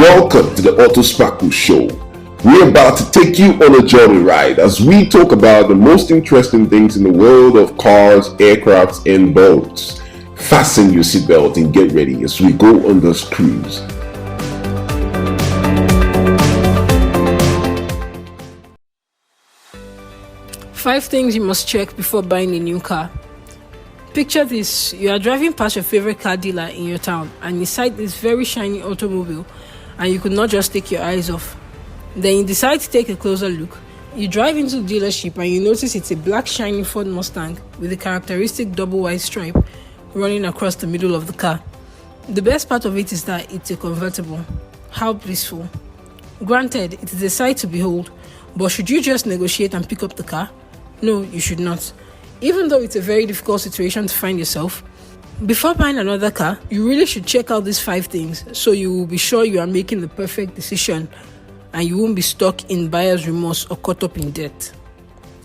Welcome to the Autosparkle Show. We're about to take you on a journey ride as we talk about the most interesting things in the world of cars, aircrafts, and boats. Fasten your seatbelt and get ready as we go on this cruise. Five things you must check before buying a new car. Picture this: you are driving past your favorite car dealer in your town and you sight this very shiny automobile and you could not just take your eyes off. Then you decide to take a closer look. You drive into the dealership and you notice it's a black shiny Ford Mustang with a characteristic double white stripe running across the middle of the car. The best part of it is that it's a convertible. How blissful. Granted, it is a sight to behold, but should you just negotiate and pick up the car? No, you should not. Even though it's a very difficult situation to find yourself, before buying another car, you really should check out these 5 things so you will be sure you are making the perfect decision and you won't be stuck in buyer's remorse or caught up in debt.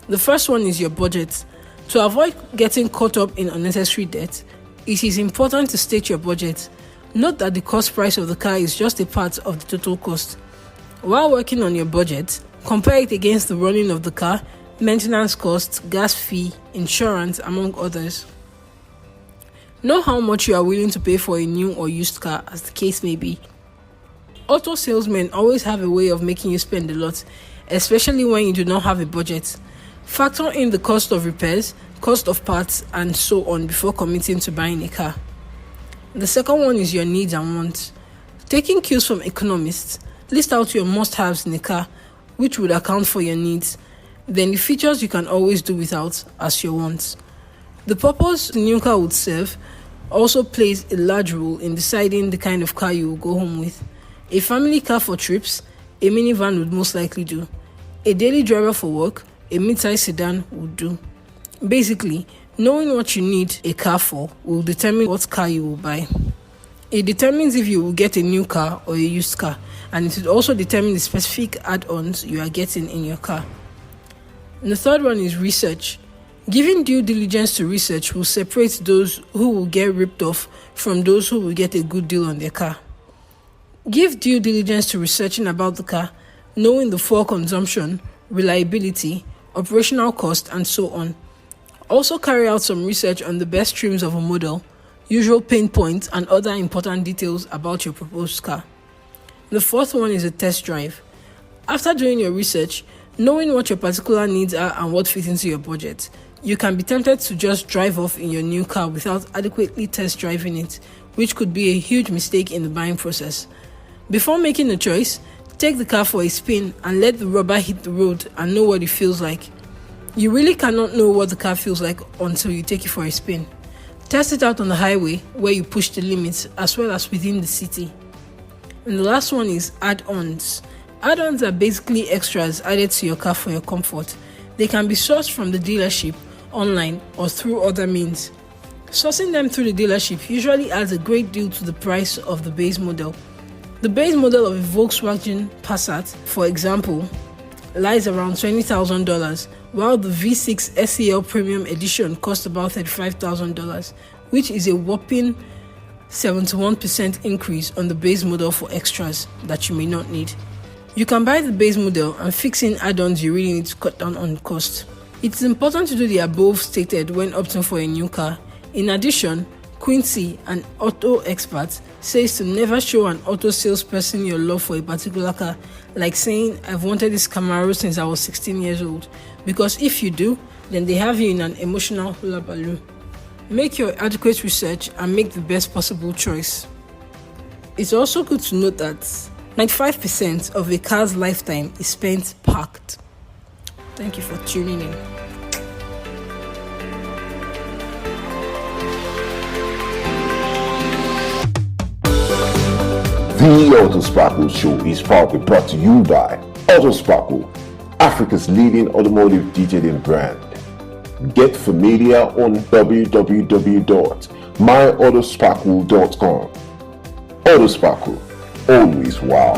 The first one is your budget. To avoid getting caught up in unnecessary debt, it is important to state your budget. Note that the cost price of the car is just a part of the total cost. While working on your budget, compare it against the running of the car, maintenance costs, gas fee, insurance, among others. Know how much you are willing to pay for a new or used car, as the case may be. Auto salesmen always have a way of making you spend a lot, especially when you do not have a budget. Factor in the cost of repairs, cost of parts, and so on before committing to buying a car. The second one is your needs and wants. Taking cues from economists, list out your must-haves in a car, which would account for your needs. Then the features you can always do without as your wants. The purpose the new car would serve also plays a large role in deciding the kind of car you will go home with. A family car for trips, a minivan would most likely do. A daily driver for work, a mid-size sedan would do. Basically, knowing what you need a car for will determine what car you will buy. It determines if you will get a new car or a used car, and it will also determine the specific add-ons you are getting in your car. And the third one is research. Giving due diligence to research will separate those who will get ripped off from those who will get a good deal on their car. Give due diligence to researching about the car, knowing the fuel consumption, reliability, operational cost, and so on. Also carry out some research on the best trims of a model, usual pain points, and other important details about your proposed car. The fourth one is a test drive. After doing your research, knowing what your particular needs are and what fits into your budget, you can be tempted to just drive off in your new car without adequately test driving it, which could be a huge mistake in the buying process. Before making a choice, take the car for a spin and let the rubber hit the road and know what it feels like. You really cannot know what the car feels like until you take it for a spin. Test it out on the highway where you push the limits as well as within the city. And the last one is add-ons. Add-ons are basically extras added to your car for your comfort. They can be sourced from the dealership, online, or through other means. Sourcing them through the dealership usually adds a great deal to the price of the base model. The base model of a Volkswagen Passat, for example, lies around $20,000, while the V6 SEL Premium Edition costs about $35,000, which is a whopping 71% increase on the base model for extras that you may not need. You can buy the base model and fix in add-ons you really need to cut down on cost. It is important to do the above stated when opting for a new car. In addition, Quincy, an auto expert, says to never show an auto salesperson your love for a particular car, like saying, "I've wanted this Camaro since I was 16 years old," because if you do, then they have you in an emotional hula baloo. Make your adequate research and make the best possible choice. It's also good to note that 95% of a car's lifetime is spent parked. Thank you for tuning in. The Autosparkle Show is proudly brought to you by Autosparkle, Africa's leading automotive detailing brand. Get familiar on www.myautosparkle.com. Autosparkle, always wow.